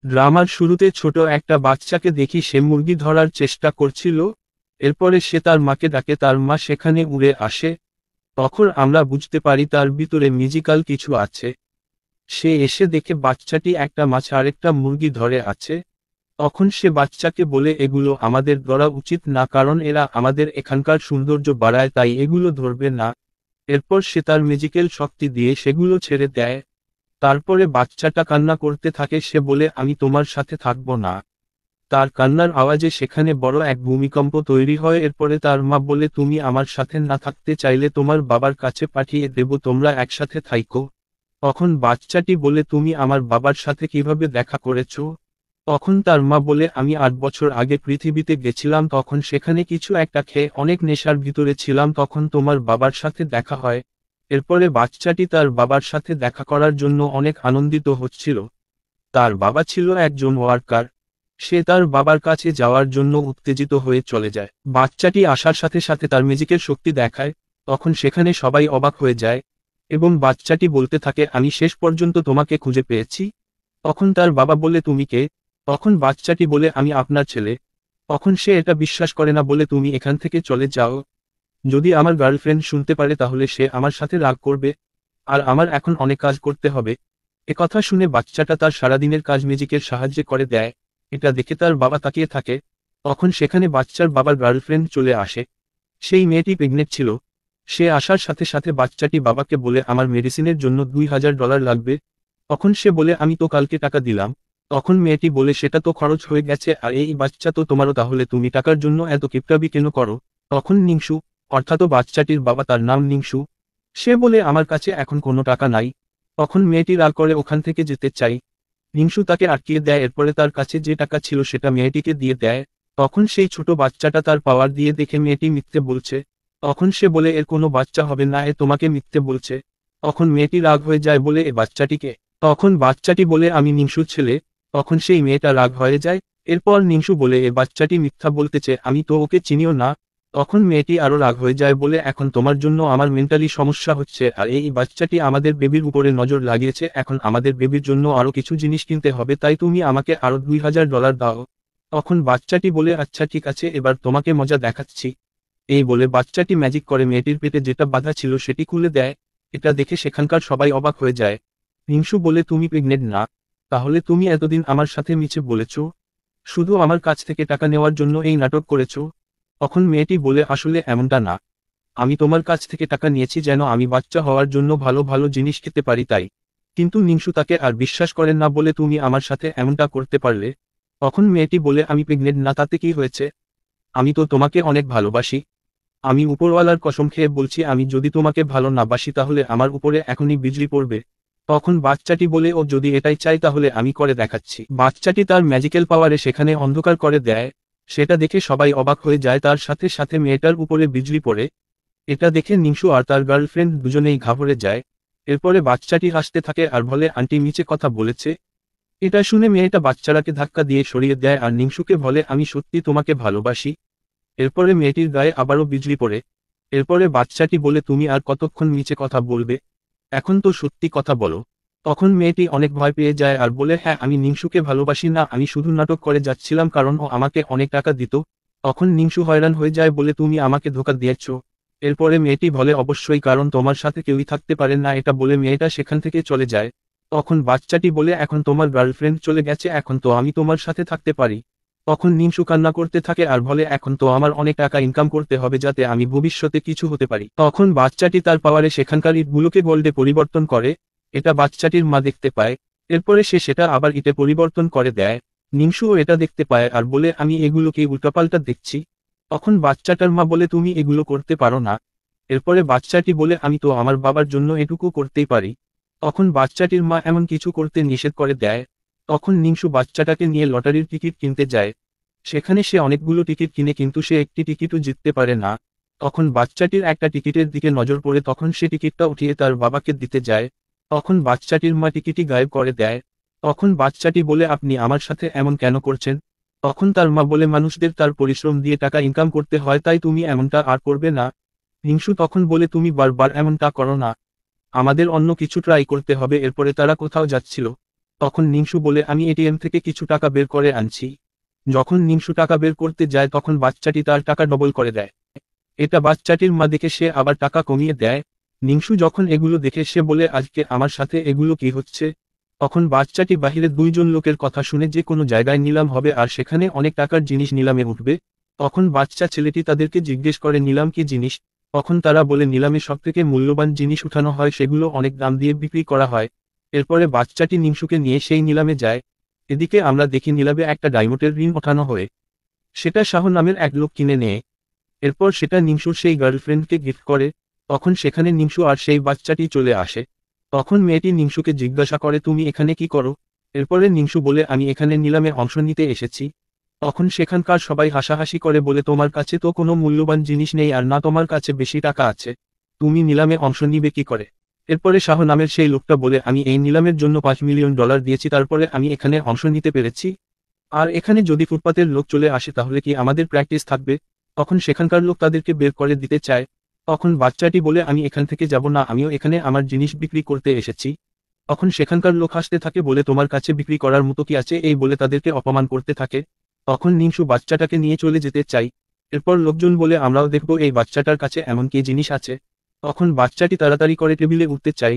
ড্রামার শুরুতে ছোট একটা বাচ্চাকে দেখি সে মুরগি ধরার চেষ্টা করছিল। এরপরে সে তার মাকে ডাকে, তার মা সেখানে উড়ে আসে। তখন আমরা বুঝতে পারি তার ভিতরে ম্যাজিক্যাল কিছু আছে। সে এসে দেখে বাচ্চাটি একটা মাছ আর একটা মুরগি ধরে আছে। তখন সে বাচ্চাকে বলে এগুলো আমাদের ধরা উচিত না, কারণ এরা আমাদের এখানকার সৌন্দর্য বাড়ায়, তাই এগুলো ধরবে না। এরপর সে তার ম্যাজিক্যাল শক্তি দিয়ে সেগুলো ছেড়ে দেয়। তারপরে বাচ্চাটা কান্না করতে থাকে, সে বলে আমি তোমার সাথে থাকবো না। তার কান্নার আওয়াজে সেখানে বড় এক ভূমিকম্প তৈরি হয়। এরপরে তার মা বলে তুমি আমার সাথে না থাকতে চাইলে তোমার বাবার কাছে পাঠিয়ে দেব, তোমরা একসাথে থাইকো। তখন বাচ্চাটি বলে তুমি আমার বাবার সাথে কিভাবে দেখা করেছো? তখন তার মা বলে আমি 8 বছর আগে পৃথিবীতে গেছিলাম, তখন সেখানে কিছু একটা খেয়ে অনেক নেশার ভিতরে ছিলাম, তখন তোমার বাবার সাথে দেখা হয়। এরপরে বাচ্চাটি তার বাবার সাথে দেখা করার জন্য অনেক আনন্দিত হচ্ছিল। তার বাবা ছিল একজন ওয়ার্কার। সে তার বাবার কাছে যাওয়ার জন্য উত্তেজিত হয়ে চলে যায়। বাচ্চাটি আসার সাথে সাথে তার ম্যাজিকের শক্তি দেখায়। তখন সেখানে সবাই অবাক হয়ে যায় এবং বাচ্চাটি বলতে থাকে আমি শেষ পর্যন্ত তোমাকে খুঁজে পেয়েছি। তখন তার বাবা বলে তুমি কে? তখন বাচ্চাটি বলে আমি আপনার ছেলে। তখন সে এটা বিশ্বাস করে না, বলে তুমি এখান থেকে চলে যাও। যদি আমার গার্লফ্রেন্ড শুনতে পারে তাহলে সে আমার সাথে রাগ করবে, আর আমার এখন অনেক কাজ করতে হবে। একথা শুনে বাচ্চাটা তার সারাদিনের কাজ ম্যাজিকের সাহায্যে করে দেয়। এটা দেখে তার বাবা তাকিয়ে থাকে। তখন সেখানে বাচ্চার বাবার গার্লফ্রেন্ড চলে আসে। সেই মেয়েটি প্রেগনেন্ট ছিল। সে আসার সাথে সাথে বাচ্চাটি বাবাকে বলে আমার মেডিসিনের জন্য $2000 লাগবে। তখন সে বলে আমি তো কালকে টাকা দিলাম। তখন মেয়েটি বলে সেটা তো খরচ হয়ে গেছে, আর এই বাচ্চা তো তোমারও, তাহলে তুমি টাকার জন্য এত কিপটাবি কেন করো? তখন নিংসু, অর্থাৎ বাচ্চাটির বাবা, তার নাম নিংসু, সে বলে আমার কাছে এখন কোনো টাকা নাই। তখন মেয়েটি রাগ করে ওখান থেকে যেতে চাই। নিংসু তাকে আটকিয়ে দেয়। এরপরে তার কাছে যে টাকা ছিল সেটা মেয়েটিকে দিয়ে দেয়। তখন সেই ছোট বাচ্চাটা তার পাওয়ার দিয়ে দেখে মেয়েটি মিথ্যে বলছে। তখন সে বলে এর কোনো বাচ্চা হবে না, এ তোমাকে মিথ্যে বলছে। তখন মেয়েটি রাগ হয়ে যায়, বলে এ বাচ্চাটিকে। তখন বাচ্চাটি বলে আমি নিংসুর ছেলে। তখন সেই মেয়েটা রাগ হয়ে যায়। এরপর নিংসু বলে এ বাচ্চাটি মিথ্যা বলতেছে, আমি তো ওকে চিনিও না। তখন মেয়েটি আরো রাগ হয়ে যায়, বলে এখন তোমার জন্য আমার মেন্টালি সমস্যা হচ্ছে, আর এই বাচ্চাটি আমাদের বেবির উপরে নজর লাগিয়েছে, এখন আমাদের বেবির জন্য আরো কিছু জিনিস কিনতে হবে, তাই তুমি আমাকে আরো $2000 দাও। তখন বাচ্চাটি বলে আচ্ছা ঠিক আছে, এবার তোমাকে মজা দেখাচ্ছি। এই বলে বাচ্চাটি ম্যাজিক করে মেয়েটির পেটে যেটা বাঁধা ছিল সেটি খুলে দেয়। এটা দেখে সেখানকার সবাই অবাক হয়ে যায়। হিংসু বলে তুমি প্রেগনেন্ট না? তাহলে তুমি এতদিন আমার সাথে মিছে বলেছো? শুধু আমার কাছ থেকে টাকা নেওয়ার জন্য এই নাটক করেছো? তখন মেয়েটি বলে আসলে এমনটা না। আমি তোমার কাছ থেকে টাকা নিয়েছি যেন আমি বাচ্চা হওয়ার জন্য ভালো ভালো জিনিস খেতে পারি, তাই। কিন্তু নিংসু তাকে আর বিশ্বাস করেন না, বলে তুমি আমার সাথে এমনটা করতে পারলে? তখন মেয়েটি বলে আমি প্রেগনেন্ট না তাতে কি হয়েছে? আমি তো তোমাকে অনেক ভালোবাসি। আমি উপরওয়ালার কসম খেয়ে বলছি, আমি যদি তোমাকে ভালো না বাসি তাহলে আমার উপরে এখনই বিজলি পড়বে। তখন বাচ্চাটি বলে ও যদি এটাই চাই তাহলে আমি করে দেখাচ্ছি। বাচ্চাটি তার ম্যাজিক্যাল পাওয়ারে সেখানে অন্ধকার করে দেয়। সেটা দেখে সবাই অবাক হয়ে যায়, তার সাথে সাথে মেয়েটার উপরে বিজলি পড়ে। এটা দেখে নিংসু আর তার গার্লফ্রেন্ড দুজনেই ঘাবড়ে যায়। এরপরে বাচ্চাটি হাসতে থাকে আর বলে আন্টি মিছে কথা বলেছে। এটা শুনে মেয়েটা বাচ্চাটাকে ধাক্কা দিয়ে সরিয়ে দেয় আর নিংসুকে বলে আমি সত্যি তোমাকে ভালোবাসি। এরপরে মেয়েটির গায়ে আবারও বিজলি পড়ে। এরপরে বাচ্চাটি বলে তুমি আর কতক্ষণ মিছে কথা বলবে? এখন তো সত্যি কথা বলো। তখন মেয়েটি অনেক ভয় পেয়ে যায় আর বলে হ্যাঁ আমি নিংসুকে ভালোবাসি না, আমি শুধু নাটক করে যাচ্ছিলাম কারণ ও আমাকে অনেক টাকা দিত। তখন নিংসু হয়রান হয়ে যায়, বলে তুমি আমাকে ধোঁকা দিয়েছ। এরপরে মেয়েটি বলে অবশ্যই, কারণ তোমার সাথে কেউই থাকতে পারে না। এটা বলে মেয়েটা সেখান থেকে চলে যায়। তখন বাচ্চাটি বলে এখন তোমার গার্লফ্রেন্ড চলে গেছে, এখন তো আমি তোমার সাথে থাকতে পারি। তখন নিংসু কান্না করতে থাকে আর বলে এখন তো আমার অনেক টাকা ইনকাম করতে হবে যাতে আমি ভবিষ্যতে কিছু হতে পারি। তখন বাচ্চাটি তার পাওয়ারে সেখানকার ইটগুলোকে গোল্ডে পরিবর্তন করে। এটা বাচ্চাটির মা দেখতে পায়। এরপরে সে সেটা আবার ইটে পরিবর্তন করে দেয়। নিংসুও এটা দেখতে পায় আর বলে আমি এগুলোকে উল্টাপাল্টা দেখছি। তখন বাচ্চাটার মা বলে তুমি এগুলো করতে পারো না। এরপরে বাচ্চাটি বলে আমি তো আমার বাবার জন্য এটুকু করতেই পারি। তখন বাচ্চাটির মা এমন কিছু করতে নিষেধ করে দেয়। তখন নিংসু বাচ্চাটাকে নিয়ে লটারির টিকিট কিনতে যায়। সেখানে সে অনেকগুলো টিকিট কিনে কিন্তু সে একটি টিকিটও জিততে পারে না। তখন বাচ্চাটির একটা টিকিটের দিকে নজর পড়ে, তখন সে টিকিটটা উঠিয়ে তার বাবাকে দিতে যায়। তখন বাচ্চাটির মা টিকিটই গায়েব করে দেয়। তখন বাচ্চাটি বলে আপনি আমার সাথে এমন কেন করছেন? তখন তার মা বলে মানুষদের তার পরিশ্রম দিয়ে টাকা ইনকাম করতে হয়, তাই তুমি এমনটা আর করবে না। হিংসু তখন বলে তুমি বারবার এমনটা করো না, আমাদের অন্য কিছু ট্রাই করতে হবে। এরপরে তারা কোথাও যাচ্ছিল। তখন নিংসু বলে আমি এটিএম থেকে কিছু টাকা বের করে আনছি। যখন নিংসু টাকা বের করতে যায় তখন বাচ্চাটি তার টাকা ডবল করে দেয়। এটা বাচ্চাটির মা দেখে সে আবার টাকা কমিয়ে দেয়। নিংসু যখন এগুলো দেখে সে বলে আজকে আমার সাথে এগুলো কি হচ্ছে। তখন বাচ্চাটি বাহিরে দুইজন লোকের কথা শুনে যে কোনো জায়গায় নিলাম হবে আর সেখানে অনেক টাকার জিনিস নিলামে উঠবে। তখন বাচ্চা ছেলেটি তাদেরকে জিজ্ঞেস করে নিলাম কি জিনিস। তখন তারা বলে নিলামে সবথেকে মূল্যবান জিনিস উঠানো হয়, সেগুলো অনেক দাম দিয়ে বিক্রি করা হয়। এরপরে বাচ্চাটি নিংসুকে নিয়ে সেই নিলামে যায়। এদিকে আমরা দেখি নিলামে একটা ডায়মন্ডের রিং ওঠানো হয়ে সেটা শাহ নামের এক লোক কিনে নেয়। এরপর সেটা নিংসুর সেই গার্লফ্রেন্ডকে গিফট করে। তখন সেখানে নিংসু আর সেই বাচ্চাটি চলে আসে। তখন মেয়েটি নিংসুকে জিজ্ঞাসা করে তুমি এখানে কি করো। এরপরে নিংসু বলে আমি এখানে নিলামে অংশ নিতে এসেছি। তখন সেখানকার সবাই হাসাহাসি করে বলে তোমার কাছে তো কোনো মূল্যবান জিনিস নেই আর না তোমার কাছে বেশি টাকা আছে, তুমি নিলামে অংশ নিবে কি করে। এরপরে শাহ নামের সেই লোকটা বলে আমি এই নিলামের জন্য $5 মিলিয়ন দিয়েছি, তারপরে আমি এখানে অংশ নিতে পেরেছি। আর এখানে যদি ফুটপাতের লোক চলে আসে তাহলে কি আমাদের প্র্যাকটিস থাকবে। তখন সেখানকার লোক তাদেরকে বের করে দিতে চায়। তখন বাচ্চাটি বলে আমি এখান থেকে যাব না, আমিও এখানে আমার জিনিস বিক্রি করতে এসেছি। তখন সেখানকার লোক হাসতে থাকে বলে তোমার কাছে বিক্রি করার মতো কি আছে, এই বলে তাদেরকে অপমান করতে থাকে। তখন নিংসু বাচ্চাটাকে নিয়ে চলে যেতে চাই। এরপর লোকজন বলে আমরাও দেখব এই বাচ্চাটার কাছে এমন কি জিনিস আছে। তখন বাচ্চাটি তাড়াতাড়ি করে টেবিলে উঠতে চাই।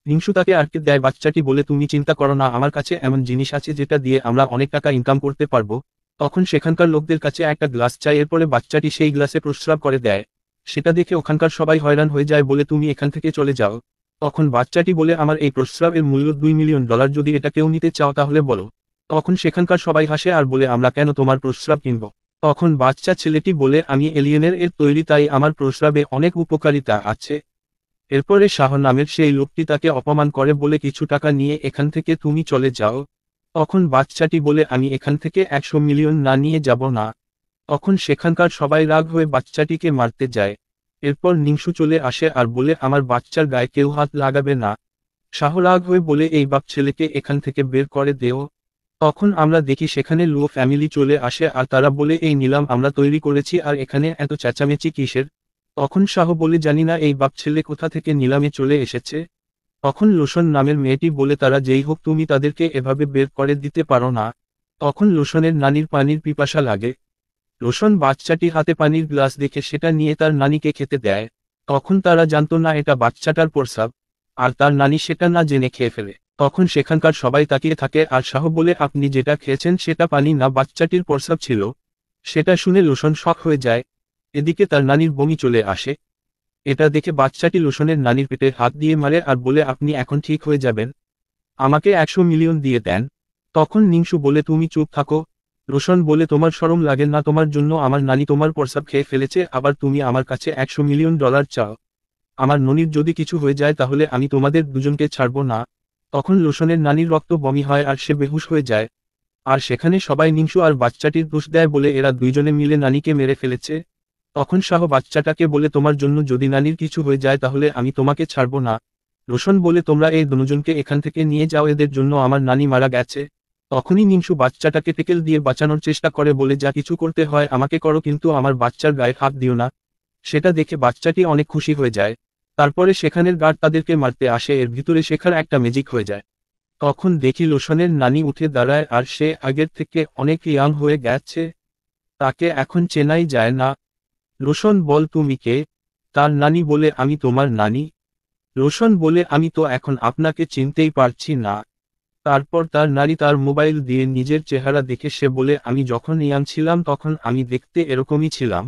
নিংসু তাকে আটকে দেয়। বাচ্চাটি বলে তুমি চিন্তা করো না, আমার কাছে এমন জিনিস আছে যেটা দিয়ে আমরা অনেক টাকা ইনকাম করতে পারবো। তখন সেখানকার লোকদের কাছে একটা গ্লাস চাই। এরপরে বাচ্চাটি সেই গ্লাসে প্রস্রাব করে দেয়। সেটা দেখে ওখানকার সবাই হয়রান হয়ে যায় বলে তুমি এখান থেকে চলে যাও। তখন বাচ্চাটি বলে আমার এই প্রস্রাবের মূল্য $2 মিলিয়ন, যদি এটা কেউ নিতে চাও তাহলে বলো। তখন সেখানকার সবাই হাসে আর বলে আমরা কেন তোমার প্রস্রাব কিনব। তখন বাচ্চা ছেলেটি বলে আমি এলিয়েনের এর তৈরি, তাই আমার প্রস্রাবে অনেক উপকারিতা আছে। এরপরে শাহ নামের সেই লোকটি তাকে অপমান করে বলে কিছু টাকা নিয়ে এখান থেকে তুমি চলে যাও। তখন বাচ্চাটি বলে আমি এখান থেকে 100 মিলিয়ন না নিয়ে যাব না। তখন সেখানকার সবাই রাগ হয়ে বাচ্চাটিকে মারতে যায়। এরপর নিংসু চলে আসে আর বলে আমার বাচ্চার গায়ে কেউ হাত লাগাবে না। শাহ রাগ হয়ে বলে এই বাপ ছেলেকে এখান থেকে বের করে দেও। তখন আমরা দেখি সেখানে লুও ফ্যামিলি চলে আসে আর তারা বলে এই নিলাম আমরা তৈরি করেছি আর এখানে এত চেঁচামেচি কিসের। তখন শাহ বলে জানি না এই বাপ ছেলে কোথা থেকে নিলামে চলে এসেছে। তখন লোশন নামের মেয়েটি বলে তারা যেই হোক তুমি তাদেরকে এভাবে বের করে দিতে পারো না। তখন লোশনের নানির পানির পিপাসা লাগে। লোশন বাচ্চাটি হাতে পানির গ্লাস দেখে সেটা নিয়ে তার নানিকে খেতে দেয়। তখন তারা জানতো না এটা বাচ্চাটার প্রস্রাব, আর তার নানি সেটা না জেনে খেয়ে ফেলে। তখন সেখানকার সবাই তাকিয়ে থাকে আর শাহ বলে আপনি যেটা খেয়েছেন সেটা পানি না, বাচ্চাটির প্রস্রাব ছিল। সেটা শুনে লোশন শক হয়ে যায়। এদিকে তার নানির বমি চলে আসে। এটা দেখে বাচ্চাটি লোশনের নানির পেটে হাত দিয়ে মারে আর বলে আপনি এখন ঠিক হয়ে যাবেন, আমাকে 100 মিলিয়ন দিয়ে দেন। তখন নিংসু বলে তুমি চুপ থাকো। রোশন বলে তোমার শরম লাগে না, তোমার জন্য আমার নানি তোমার প্রস্রাব খেয়ে ফেলেছে, আবার তুমি আমার কাছে $100 মিলিয়ন চাও। আমার ননির যদি কিছু হয়ে যায় তাহলে আমি তোমাদের দুজনকে ছাড়বো না। তখন লোশনের নানির রক্ত বমি হয় আর সে বেহুশ হয়ে যায়। আর সেখানে সবাই নিংসু আর বাচ্চাটির দোষ দেয় বলে এরা দুইজনে মিলে নানিকে মেরে ফেলেছে। তখন শাহ বাচ্চাটাকে বলে তোমার জন্য যদি নানির কিছু হয়ে যায় তাহলে আমি তোমাকে ছাড়বো না। রোশন বলে তোমরা এই দুজনকে এখান থেকে নিয়ে যাও, এদের জন্য আমার নানি মারা গেছে। তখনই নিংসু বাচ্চাটাকে টেকেল দিয়ে বাঁচানোর চেষ্টা করে বলে যা কিছু করতে হয় আমাকে করো, কিন্তু আমার বাচ্চার গায়ে হাত দিও না। সেটা দেখে বাচ্চাটি অনেক খুশি হয়ে যায়। তারপরে সেখানের গার্ড তাদেরকে মারতে আসে, এর ভিতরে শেখার একটা ম্যাজিক হয়ে যায়। তখন দেখি লোশনের নানি উঠে দাঁড়ায় আর সে আগের থেকে অনেক ইয়াং হয়ে গেছে। তাকে এখন চেনাই যায় না। রোশন বল তুমি কে। তার নানি বলে আমি তোমার নানি। রোশন বলে আমি তো এখন আপনাকে চিনতেই পারছি না। তারপর তার নানি তার মোবাইল দিয়ে নিজের চেহারা দেখে সে বলে আমি যখন ইয়াং ছিলাম তখন আমি দেখতে এরকমই ছিলাম।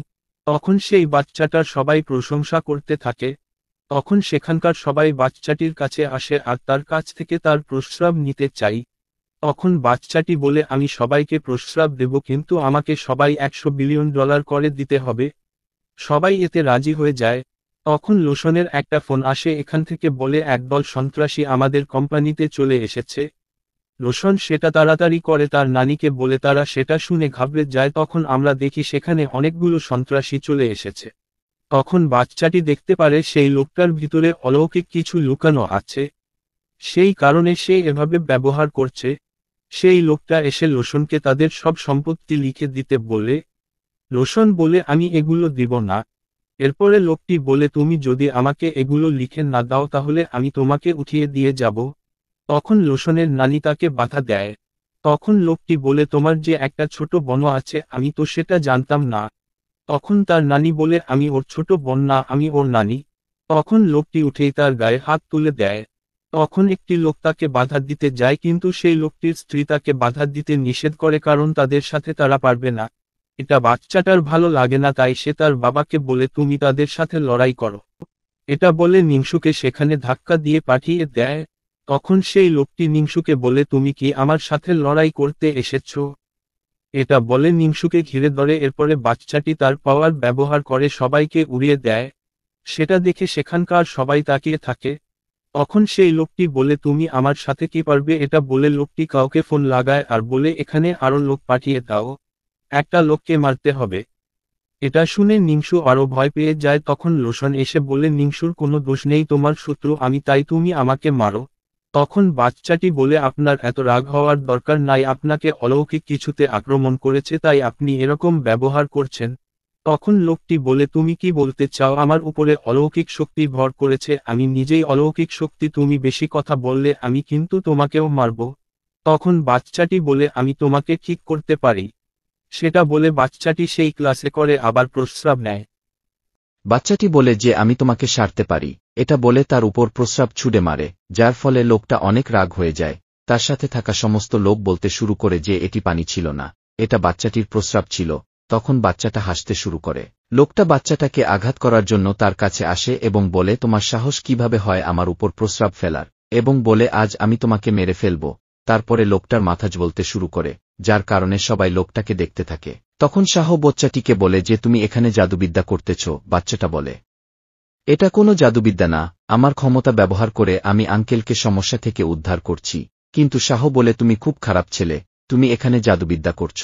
তখন সেই বাচ্চাটার সবাই প্রশংসা করতে থাকে। তখন সেখানকার সবাই বাচ্চাটির কাছে আসে আর তার কাছ থেকে তার প্রস্রাব নিতে চাই। তখন বাচ্চাটি বলে আমি সবাইকে প্রস্রাব দেব, কিন্তু আমাকে সবাই $100 বিলিয়ন করে দিতে হবে। সবাই এতে রাজি হয়ে যায়। তখন লোশনের একটা ফোন আসে, এখান থেকে বলে একদল সন্ত্রাসী আমাদের কোম্পানিতে চলে এসেছে। লোশন সেটা তাড়াতাড়ি করে তার নানিকে বলে, তারা সেটা শুনে ঘাবড়ে যায়। তখন আমরা দেখি সেখানে অনেকগুলো সন্ত্রাসী চলে এসেছে। তখন বাচ্চাটি দেখতে পারে সেই লোকটার ভিতরে অলৌকিক কিছু লুকানো আছে, সেই কারণে সে এভাবে ব্যবহার করছে। সেই লোকটা এসে লোশনকে তাদের সব সম্পত্তি লিখে দিতে বলে। লোশন বলে আমি এগুলো দিব না। এরপরে লোকটি বলে তুমি যদি আমাকে এগুলো লিখে না দাও তাহলে আমি তোমাকে উঠিয়ে দিয়ে যাব। তখন লোশনের নানি তাকে বাধা দেয়। তখন লোকটি বলে তোমার যে একটা ছোট বোন আছে আমি তো সেটা জানতাম না। তখন তার নানি বলে আমি ওর ছোট বোন না, আমি ওর নানি। তখন লোকটি উঠেই তার গায়ে হাত তুলে দেয়। তখন একটি লোক তাকে বাধা দিতে যায় কিন্তু সেই লোকটির স্ত্রী তাকে বাধা দিতে নিষেধ করে কারণ তাদের সাথে তারা পারবে না। এটা বাচ্চাটার ভালো লাগে না তাই সে তার বাবাকে বলে তুমি তাদের সাথে লড়াই করো। এটা বলে নিংসুকে সেখানে ধাক্কা দিয়ে পাঠিয়ে দেয়। তখন সেই লোকটি নিংসুকে বলে তুমি কি আমার সাথে লড়াই করতে এসেছো? এটা বলে নিংসুকে ঘিরে ধরে এরপরে বাচ্চাটি তার পাওয়ার ব্যবহার করে সবাইকে উড়িয়ে দেয়। সেটা দেখে সেখানকার সবাই তাকিয়ে থাকে। তখন সেই লোকটি বলে তুমি আমার সাথে কি পারবে? এটা বলে লোকটি কাউকে ফোন লাগায় আর বলে এখানে আরো লোক পাঠিয়ে দাও, একটা লোককে মারতে হবে। এটা শুনে নিংসু আরো ভয় পেয়ে যায়। তখন লোশন এসে বলে নিংসুর কোনো দোষ নেই, তোমার শত্রু আমি তাই তুমি আমাকে মারো। তখন বাচ্চাটি বলে আপনার এত রাগ হওয়ার দরকার নাই, আপনাকে অলৌকিক কিছুতে আক্রমণ করেছে তাই আপনি এরকম ব্যবহার করছেন। তখন লোকটি বলে তুমি কি বলতে চাও? আমার উপরে অলৌকিক শক্তি ভর করেছে, আমি নিজেই অলৌকিক শক্তি, তুমি বেশি কথা বললে আমি কিন্তু তোমাকেও মারব। তখন বাচ্চাটি বলে আমি তোমাকে ঠিক করতে পারি। সেটা বলে বাচ্চাটি সেই ক্লাসে করে আবার প্রস্রাব নেয়। বাচ্চাটি বলে যে আমি তোমাকে সারতে পারি। এটা বলে তার উপর প্রস্রাব ছুড়ে মারে, যার ফলে লোকটা অনেক রাগ হয়ে যায়। তার সাথে থাকা সমস্ত লোক বলতে শুরু করে যে এটি পানি ছিল না, এটা বাচ্চাটির প্রস্রাব ছিল। তখন বাচ্চাটা হাসতে শুরু করে। লোকটা বাচ্চাটাকে আঘাত করার জন্য তার কাছে আসে এবং বলে তোমার সাহস কিভাবে হয় আমার উপর প্রস্রাব ফেলার, এবং বলে আজ আমি তোমাকে মেরে ফেলব। তারপরে লোকটার মাথা জ্বলতে শুরু করে, যার কারণে সবাই লোকটাকে দেখতে থাকে। তখন শাহ বাচ্চাটিকে বলে যে তুমি এখানে জাদুবিদ্যা করতেছ। বাচ্চাটা বলে এটা কোনো জাদুবিদ্যা না, আমার ক্ষমতা ব্যবহার করে আমি আঙ্কেলকে সমস্যা থেকে উদ্ধার করছি। কিন্তু শাহ বলে তুমি খুব খারাপ ছেলে, তুমি এখানে জাদুবিদ্যা করছ।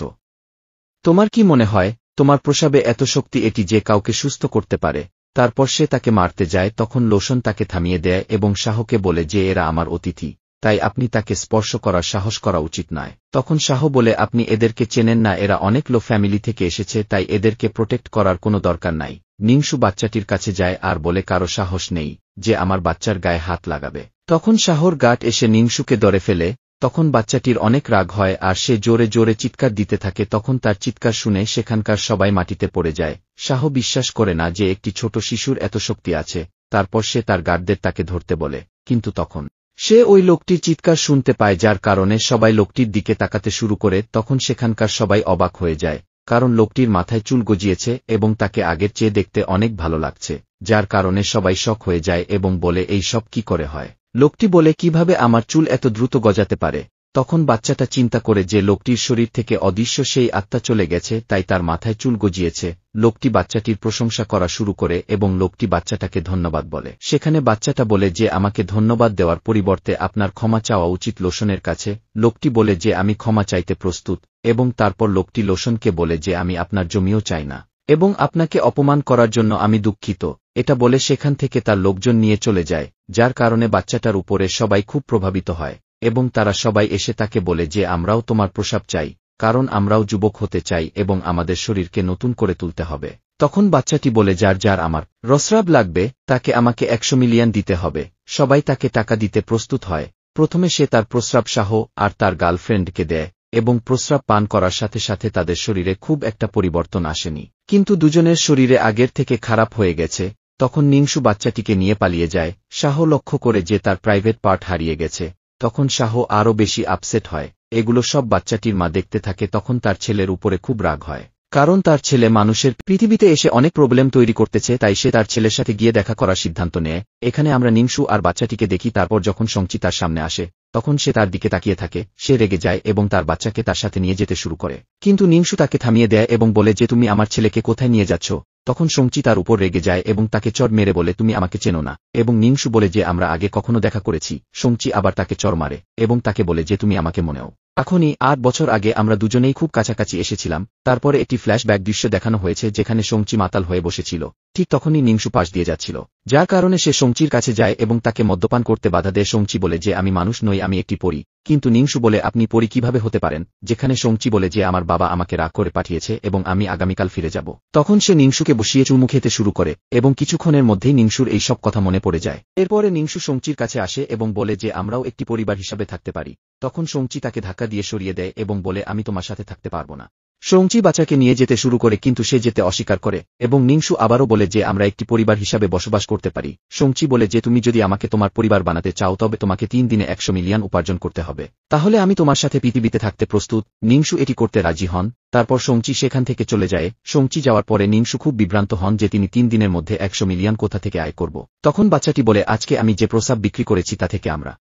তোমার কি মনে হয় তোমার প্রসাবে এত শক্তি এটি যে কাউকে সুস্থ করতে পারে? তারপর সে তাকে মারতে যায়। তখন লোশন তাকে থামিয়ে দেয় এবং শাহকে বলে যে এরা আমার অতিথি, তাই আপনি তাকে স্পর্শ করার সাহস করা উচিত নয়। তখন শাহ বলে আপনি এদেরকে চেনেন না, এরা অনেক লো ফ্যামিলি থেকে এসেছে তাই এদেরকে প্রোটেক্ট করার কোনো দরকার নাই। নিংসু বাচ্চাটির কাছে যায় আর বলে কারো সাহস নেই যে আমার বাচ্চার গায়ে হাত লাগাবে। তখন শাহর গার্ড এসে নিংসুকে ধরে ফেলে। তখন বাচ্চাটির অনেক রাগ হয় আর সে জোরে জোরে চিৎকার দিতে থাকে। তখন তার চিৎকার শুনে সেখানকার সবাই মাটিতে পড়ে যায়। শাহ বিশ্বাস করে না যে একটি ছোট শিশুর এত শক্তি আছে। তারপর সে তার গার্ডদের তাকে ধরতে বলে, কিন্তু তখন সে ওই লোকটির চিৎকার শুনতে পায়, যার কারণে সবাই লোকটির দিকে তাকাতে শুরু করে। তখন সেখানকার সবাই অবাক হয়ে যায়, কারণ লোকটির মাথায় চুল গজিয়েছে এবং তাকে আগের চেয়ে দেখতে অনেক ভালো লাগছে, যার কারণে সবাই শক হয়ে যায় এবং বলে এই সব কি করে হয়? লোকটি বলে কিভাবে আমার চুল এত দ্রুত গজাতে পারে? তখন বাচ্চাটা চিন্তা করে যে লোকটির শরীর থেকে অদৃশ্য সেই আত্মা চলে গেছে তাই তার মাথায় চুল গজিয়েছে। লোকটি বাচ্চাটির প্রশংসা করা শুরু করে এবং লোকটি বাচ্চাটাকে ধন্যবাদ বলে। সেখানে বাচ্চাটা বলে যে আমাকে ধন্যবাদ দেওয়ার পরিবর্তে আপনার ক্ষমা চাওয়া উচিত লোশনের কাছে। লোকটি বলে যে আমি ক্ষমা চাইতে প্রস্তুত, এবং তারপর লোকটি লোশনকে বলে যে আমি আপনার জমিও চাই না এবং আপনাকে অপমান করার জন্য আমি দুঃখিত। এটা বলে সেখান থেকে তার লোকজন নিয়ে চলে যায়, যার কারণে বাচ্চাটার উপরে সবাই খুব প্রভাবিত হয় এবং তারা সবাই এসে তাকে বলে যে আমরাও তোমার প্রসাব চাই, কারণ আমরাও যুবক হতে চাই এবং আমাদের শরীরকে নতুন করে তুলতে হবে। তখন বাচ্চাটি বলে যার যার আমার প্রস্রাব লাগবে তাকে আমাকে 100 মিলিয়ন দিতে হবে। সবাই তাকে টাকা দিতে প্রস্তুত হয়। প্রথমে সে তার প্রস্রাব শাহ আর তার গার্লফ্রেন্ডকে দেয় এবং প্রস্রাব পান করার সাথে সাথে তাদের শরীরে খুব একটা পরিবর্তন আসেনি, কিন্তু দুজনের শরীরে আগের থেকে খারাপ হয়ে গেছে। তখন নিংসু বাচ্চাটিকে নিয়ে পালিয়ে যায়। শাহ লক্ষ্য করে যে তার প্রাইভেট পার্ট হারিয়ে গেছে। তখন শাহ আরও বেশি আপসেট হয়। এগুলো সব বাচ্চাটির মা দেখতে থাকে। তখন তার ছেলের উপরে খুব রাগ হয়, কারণ তার ছেলে মানুষের পৃথিবীতে এসে অনেক প্রবলেম তৈরি করতেছে, তাই সে তার ছেলের সাথে গিয়ে দেখা করার সিদ্ধান্ত নেয়। এখানে আমরা নিংসু আর বাচ্চাটিকে দেখি। তারপর যখন সংচি তার সামনে আসে তখন সে তার দিকে তাকিয়ে থাকে। সে রেগে যায় এবং তার বাচ্চাকে তার সাথে নিয়ে যেতে শুরু করে, কিন্তু নিংসু তাকে থামিয়ে দেয় এবং বলে যে তুমি আমার ছেলেকে কোথায় নিয়ে যাচ্ছ? তখন সংচি তার উপর রেগে যায় এবং তাকে চড় মেরে বলে তুমি আমাকে চেনো না, এবং নিংসু বলে যে আমরা আগে কখনো দেখা করেছি। সংচি আবার তাকে চড় মারে এবং তাকে বলে যে তুমি আমাকে মনেও এখনই ৮ বছর আগে আমরা দুজনেই খুব কাছাকাছি এসেছিলাম। তারপরে একটি ফ্ল্যাশব্যাক দৃশ্য দেখানো হয়েছে যেখানে শংচি মাতাল হয়ে বসেছিল। ঠিক তখনই নিংসু পাশ দিয়ে যাচ্ছিল, যার কারণে সে শংচির কাছে যায় এবং তাকে মদ্যপান করতে বাধা দেয়। শংচি বলে যে আমি মানুষ নই, আমি একটি পরী। কিন্তু নিংসু বলে আপনি পরী কিভাবে হতে পারেন, যেখানে শংচি বলে যে আমার বাবা আমাকে রাগ করে পাঠিয়েছে এবং আমি আগামীকাল ফিরে যাব। তখন সে নিংসুকে বসিয়ে চুমু খেতে শুরু করে এবং কিছুক্ষণের মধ্যেই নিংসুর এই সব কথা মনে পড়ে যায়। এরপরে নিংসু শংচির কাছে আসে এবং বলে যে আমরাও একটি পরিবার হিসাবে থাকতে পারি। তখন শংচি তাকে ধাক্কা দিয়ে সরিয়ে দেয় এবং বলে আমি তোমার সাথে থাকতে পারবো না। শংচি বাচ্চাকে নিয়ে যেতে শুরু করে কিন্তু সে যেতে অস্বীকার করে এবং নিংসু আবারও বলে যে আমরা একটি পরিবার হিসাবে বসবাস করতে পারি। শংচি বলে যে তুমি যদি আমাকে তোমার পরিবার বানাতে চাও তবে তোমাকে 3 দিনে 100 মিলিয়ন উপার্জন করতে হবে, তাহলে আমি তোমার সাথে পৃথিবীতে থাকতে প্রস্তুত। নিংসু এটি করতে রাজি হন। তারপর শংচি সেখান থেকে চলে যায়। শংচি যাওয়ার পরে নিংসু খুব বিভ্রান্ত হন যে তিনি 3 দিনের মধ্যে 100 মিলিয়ন কোথা থেকে আয় করব। তখন বাচ্চাটি বলে আজকে আমি যে প্রস্রাব বিক্রি করেছি তা থেকে আমরা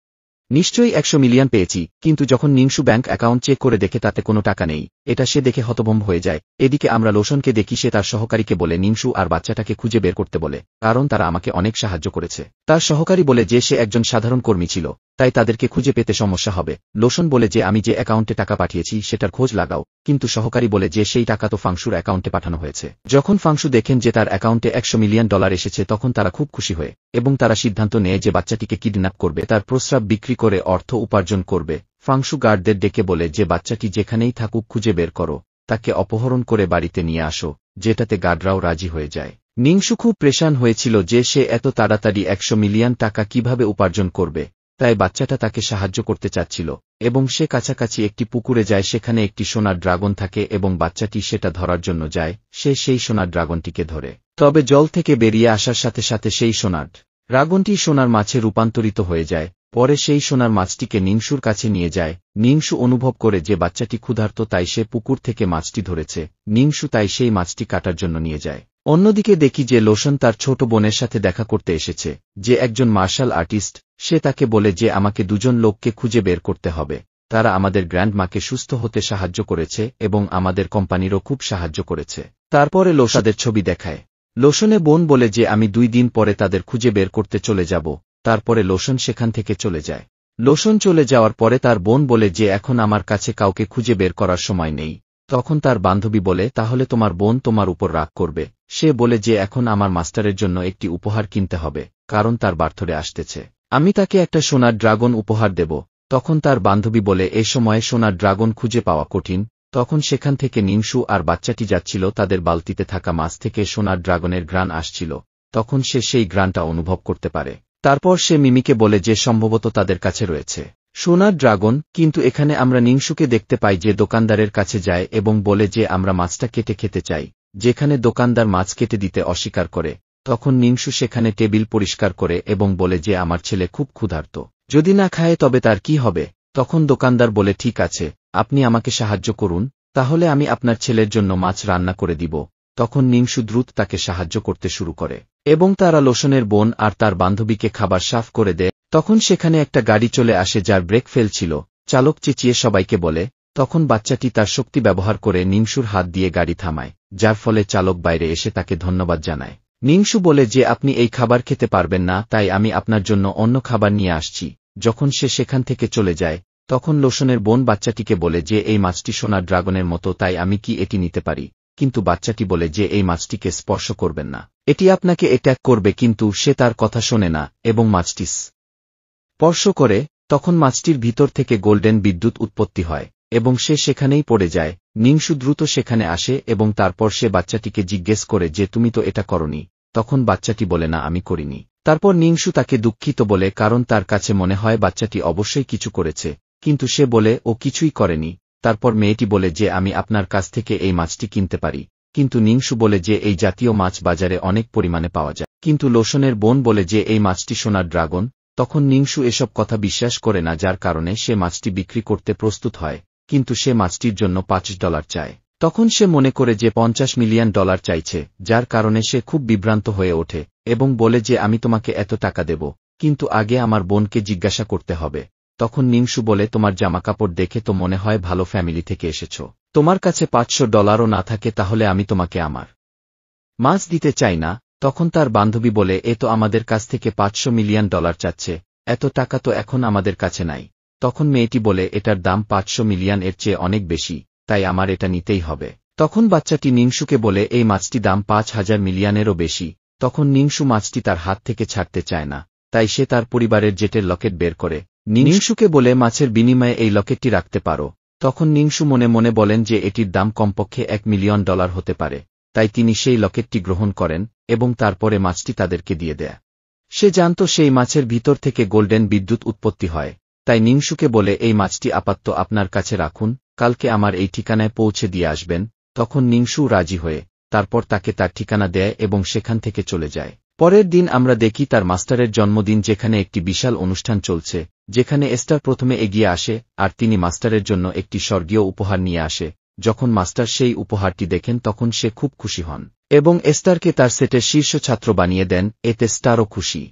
নিশ্চয়ই 100 মিলিয়ন পেয়েছি। কিন্তু যখন নিংসু ব্যাংক অ্যাকাউন্ট চেক করে দেখে তাতে কোনো টাকা নেই, এটা সে দেখে হতভম্ব হয়ে যায়। এদিকে আমরা লোশনকে দেখি, সে তার সহকারীকে বলে নিংসু আর বাচ্চাটাকে খুঁজে বের করতে বলে, কারণ তারা আমাকে অনেক সাহায্য করেছে। তার সহকারী বলে যে সে একজন সাধারণ কর্মী ছিল, তাই তাদেরকে খুঁজে পেতে সমস্যা হবে। লোশন বলে যে আমি যে অ্যাকাউন্টে টাকা পাঠিয়েছি সেটার খোঁজ লাগাও। কিন্তু সহকারী বলে যে সেই টাকা তো ফাংশুর অ্যাকাউন্টে পাঠানো হয়েছে। যখন ফাংশু দেখেন যে তার অ্যাকাউন্টে 100 মিলিয়ন ডলার এসেছে তখন তারা খুব খুশি হয়ে এবং তারা সিদ্ধান্ত নেয় যে বাচ্চাটিকে কিডন্যাপ করবে, তার প্রস্রাব বিক্রি করে অর্থ উপার্জন করবে। ফাংশু গার্ডদের ডেকে বলে যে বাচ্চাটি যেখানেই থাকুক খুঁজে বের করো, তাকে অপহরণ করে বাড়িতে নিয়ে আসো, যেটাতে গার্ডরাও রাজি হয়ে যায়। নিংসু খুব প্রেশান হয়েছিল যে সে এত তাড়াতাড়ি 100 মিলিয়ন টাকা কিভাবে উপার্জন করবে, তাই বাচ্চাটা তাকে সাহায্য করতে চাচ্ছিল এবং সে কাছাকাছি একটি পুকুরে যায়। সেখানে একটি সোনার ড্রাগন থাকে এবং বাচ্চাটি সেটা ধরার জন্য যায়। সে সেই সোনার ড্রাগনটিকে ধরে, তবে জল থেকে বেরিয়ে আসার সাথে সাথে সেই সোনার ড্রাগনটি সোনার মাছে রূপান্তরিত হয়ে যায়। পরে সেই সোনার মাছটিকে নিংসুর কাছে নিয়ে যায়। নিংসু অনুভব করে যে বাচ্চাটি ক্ষুধার্ত, তাই সে পুকুর থেকে মাছটি ধরেছে। নিংসু তাই সেই মাছটি কাটার জন্য নিয়ে যায়। অন্যদিকে দেখি যে লোশন তার ছোট বোনের সাথে দেখা করতে এসেছে, যে একজন মার্শাল আর্টিস্ট। সে তাকে বলে যে আমাকে দুজন লোককে খুঁজে বের করতে হবে, তারা আমাদের গ্র্যান্ড মাকে সুস্থ হতে সাহায্য করেছে এবং আমাদের কোম্পানিরও খুব সাহায্য করেছে। তারপরে লোশাদের ছবি দেখায়। লোশনে বোন বলে যে আমি 2 দিন পরে তাদের খুঁজে বের করতে চলে যাব। তারপরে লোশন সেখান থেকে চলে যায়। লোশন চলে যাওয়ার পরে তার বোন বলে যে এখন আমার কাছে কাউকে খুঁজে বের করার সময় নেই। তখন তার বান্ধবী বলে তাহলে তোমার বোন তোমার উপর রাগ করবে। সে বলে যে এখন আমার মাস্টারের জন্য একটি উপহার কিনতে হবে, কারণ তার বার্থডে আসতেছে। আমি তাকে একটা সোনার ড্রাগন উপহার দেব। তখন তার বান্ধবী বলে এ সময়ে সোনার ড্রাগন খুঁজে পাওয়া কঠিন। তখন সেখান থেকে নিংসু আর বাচ্চাটি যাচ্ছিল, তাদের বালতিতে থাকা মাছ থেকে সোনার ড্রাগনের ঘ্রাণ আসছিল। তখন সে সেই ঘ্রাণটা অনুভব করতে পারে। তারপর সে মিমিকে বলে যে সম্ভবত তাদের কাছে রয়েছে সোনার ড্রাগন। কিন্তু এখানে আমরা নিংসুকে দেখতে পাই যে দোকানদারের কাছে যায় এবং বলে যে আমরা মাছটা কেটে খেতে চাই, যেখানে দোকানদার মাছ কেটে দিতে অস্বীকার করে। তখন নিংসু সেখানে টেবিল পরিষ্কার করে এবং বলে যে আমার ছেলে খুব ক্ষুধার্ত, যদি না খায় তবে তার কি হবে। তখন দোকানদার বলে ঠিক আছে, আপনি আমাকে সাহায্য করুন, তাহলে আমি আপনার ছেলের জন্য মাছ রান্না করে দিব। তখন নিংসু দ্রুত তাকে সাহায্য করতে শুরু করে এবং তারা লোশনের বোন আর তার বান্ধবীকে খাবার সাফ করে দেয়। তখন সেখানে একটা গাড়ি চলে আসে যার ব্রেক ফেল ছিল। চালক চেঁচিয়ে সবাইকে বলে। তখন বাচ্চাটি তার শক্তি ব্যবহার করে নিংসুর হাত দিয়ে গাড়ি থামায়, যার ফলে চালক বাইরে এসে তাকে ধন্যবাদ জানায়। নিংসু বলে যে আপনি এই খাবার খেতে পারবেন না, তাই আমি আপনার জন্য অন্য খাবার নিয়ে আসছি। যখন সে সেখান থেকে চলে যায় তখন লোশনের বোন বাচ্চাটিকে বলে যে এই মাছটি সোনার ড্রাগনের মতো, তাই আমি কি এটি নিতে পারি। কিন্তু বাচ্চাটি বলে যে এই মাছটিকে স্পর্শ করবেন না, এটি আপনাকে অ্যাট্যাক করবে। কিন্তু সে তার কথা শোনে না এবং মাছটি স্পর্শ করে। তখন মাছটির ভিতর থেকে গোল্ডেন বিদ্যুৎ উৎপত্তি হয় এবং সে সেখানেই পড়ে যায়। নিংসু দ্রুত সেখানে আসে এবং তারপর সে বাচ্চাটিকে জিজ্ঞেস করে যে তুমি তো এটা করনি। তখন বাচ্চাটি বলে না, আমি করিনি। তারপর নিংসু তাকে দুঃখিত বলে, কারণ তার কাছে মনে হয় বাচ্চাটি অবশ্যই কিছু করেছে, কিন্তু সে বলে ও কিছুই করেনি। তারপর মেয়েটি বলে যে আমি আপনার কাছ থেকে এই মাছটি কিনতে পারি। কিন্তু নিংসু বলে যে এই জাতীয় মাছ বাজারে অনেক পরিমাণে পাওয়া যায়। কিন্তু লোশনের বোন বলে যে এই মাছটি সোনার ড্রাগন। তখন নিংসু এসব কথা বিশ্বাস করে না, যার কারণে সে মাছটি বিক্রি করতে প্রস্তুত হয়। কিন্তু সে মাছটির জন্য $5 চায়। তখন সে মনে করে যে $50 মিলিয়ন চাইছে, যার কারণে সে খুব বিভ্রান্ত হয়ে ওঠে এবং বলে যে আমি তোমাকে এত টাকা দেব, কিন্তু আগে আমার বোনকে জিজ্ঞাসা করতে হবে। তখন নিংসু বলে তোমার জামাকাপড় দেখে তো মনে হয় ভালো ফ্যামিলি থেকে এসেছ, তোমার কাছে $500 না থাকে তাহলে আমি তোমাকে আমার মাছ দিতে চাই না। তখন তার বান্ধবী বলে এ তো আমাদের কাছ থেকে $500 মিলিয়ন চাচ্ছে, এত টাকা তো এখন আমাদের কাছে নাই। তখন মেয়েটি বলে এটার দাম 500 মিলিয়ন এর চেয়ে অনেক বেশি, তাই আমার এটা নিতেই হবে। তখন বাচ্চাটি নিংসুকে বলে এই মাছটি দাম 5000 মিলিয়নেরও বেশি। তখন নিংসু মাছটি তার হাত থেকে ছাড়তে চায় না, তাই সে তার পরিবারের জেটের লকেট বের করে নিংসুকে বলে মাছের বিনিময়ে এই লকেটটি রাখতে পারো। তখন নিংসু মনে মনে বলেন যে এটির দাম কমপক্ষে $1 মিলিয়ন হতে পারে, তাই তিনি সেই লকেটটি গ্রহণ করেন এবং তারপরে মাছটি তাদেরকে দিয়ে দেয়। সে জানত সেই মাছের ভিতর থেকে গোল্ডেন বিদ্যুৎ উৎপত্তি হয়, তাই নিংসুকে বলে এই মাছটি আপাতত আপনার কাছে রাখুন, কালকে আমার এই ঠিকানায় পৌঁছে দিয়ে আসবেন। তখন নিংসু রাজি হয়ে তারপর তাকে তার ঠিকানা দেয় এবং সেখান থেকে চলে যায়। পরের দিন আমরা দেখি তার মাস্টারের জন্মদিন, যেখানে একটি বিশাল অনুষ্ঠান চলছে, যেখানে এস্টার প্রথমে এগিয়ে আসে আর তিনি মাস্টারের জন্য একটি স্বর্গীয় উপহার নিয়ে আসে। যখন মাস্টার সেই উপহারটি দেখেন তখন সে খুব খুশি হন এবং এস্টারকে তার সেটের শীর্ষ ছাত্র বানিয়ে দেন, এতে স্টারও খুশি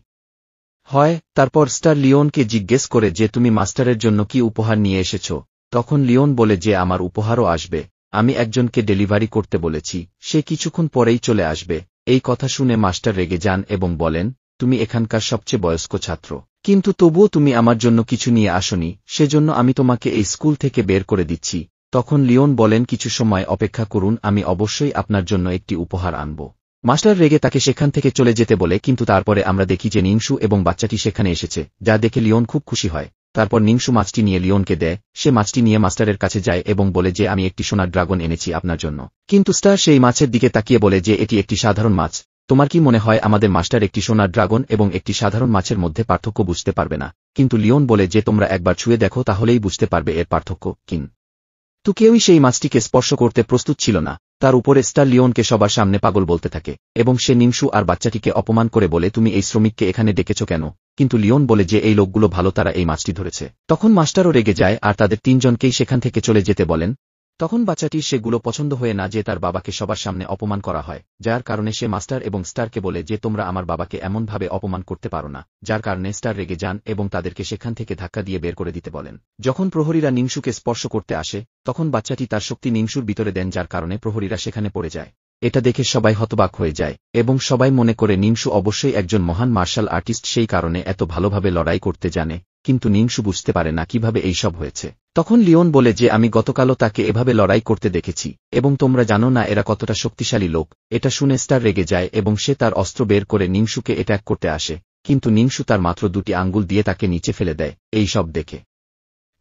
হয়। তারপর স্টার লিওনকে জিজ্ঞেস করে যে তুমি মাস্টারের জন্য কি উপহার নিয়ে এসেছ। তখন লিওন বলে যে আমার উপহারও আসবে, আমি একজনকে ডেলিভারি করতে বলেছি, সে কিছুক্ষণ পরেই চলে আসবে। এই কথা শুনে মাস্টার রেগে যান এবং বলেন তুমি এখানকার সবচেয়ে বয়স্ক ছাত্র, কিন্তু তবুও তুমি আমার জন্য কিছু নিয়ে আসনি, সেজন্য আমি তোমাকে এই স্কুল থেকে বের করে দিচ্ছি। তখন লিওন বলেন কিছু সময় অপেক্ষা করুন, আমি অবশ্যই আপনার জন্য একটি উপহার আনব। মাস্টার রেগে তাকে সেখান থেকে চলে যেতে বলে, কিন্তু তারপরে আমরা দেখি যে নিংসু এবং বাচ্চাটি সেখানে এসেছে, যা দেখে লিওন খুব খুশি হয়। তারপর নিংসু মাছটি নিয়ে লিওনকে দেয়, সে মাছটি নিয়ে মাস্টারের কাছে যায় এবং বলে যে আমি একটি সোনার ড্রাগন এনেছি আপনার জন্য। কিন্তু স্টার সেই মাছের দিকে তাকিয়ে বলে যে এটি একটি সাধারণ মাছ, তোমার কি মনে হয় আমাদের মাস্টার একটি সোনার ড্রাগন এবং একটি সাধারণ মাছের মধ্যে পার্থক্য বুঝতে পারবে না? কিন্তু লিওন বলে যে তোমরা একবার ছুঁয়ে দেখো তাহলেই বুঝতে পারবে এর পার্থক্য। কিন্তু কেউই সেই মাছটিকে স্পর্শ করতে প্রস্তুত ছিল না। তার উপরে স্টার লিওনকে সবার সামনে পাগল বলতে থাকে এবং সে নিংসু আর বাচ্চাটিকে অপমান করে বলে তুমি এই শ্রমিককে এখানে ডেকেছ কেন? কিন্তু লিওন বলে যে এই লোকগুলো ভালো, তারা এই মাছটি ধরেছে। তখন মাস্টারও রেগে যায় আর তাদের তিনজনকেই সেখান থেকে চলে যেতে বলেন। তখন বাচ্চাটির সেগুলো পছন্দ হয়ে না যে তার বাবাকে সবার সামনে অপমান করা হয়, যার কারণে সে মাস্টার এবং স্টারকে বলে যে তোমরা আমার বাবাকে এমনভাবে অপমান করতে পারো না, যার কারণে স্টার রেগে যান এবং তাদেরকে সেখান থেকে ধাক্কা দিয়ে বের করে দিতে বলেন। যখন প্রহরীরা নিংসুকে স্পর্শ করতে আসে তখন বাচ্চাটি তার শক্তি নিংসুর ভিতরে দেন, যার কারণে প্রহরীরা সেখানে পড়ে যায়। এটা দেখে সবাই হতবাক হয়ে যায় এবং সবাই মনে করে নিংসু অবশ্যই একজন মহান মার্শাল আর্টিস্ট, সেই কারণে এত ভালোভাবে লড়াই করতে জানে। কিন্তু নিংসু বুঝতে পারে না কিভাবে এই সব হয়েছে। তখন লিওন বলে যে আমি গতকালও তাকে এভাবে লড়াই করতে দেখেছি এবং তোমরা জানো না এরা কতটা শক্তিশালী লোক। এটা শুনে স্টার রেগে যায় এবং সে তার অস্ত্র বের করে নিংসুকে অ্যাটাক করতে আসে, কিন্তু নিংসু তার মাত্র 2টি আঙ্গুল দিয়ে তাকে নিচে ফেলে দেয়। এই সব দেখে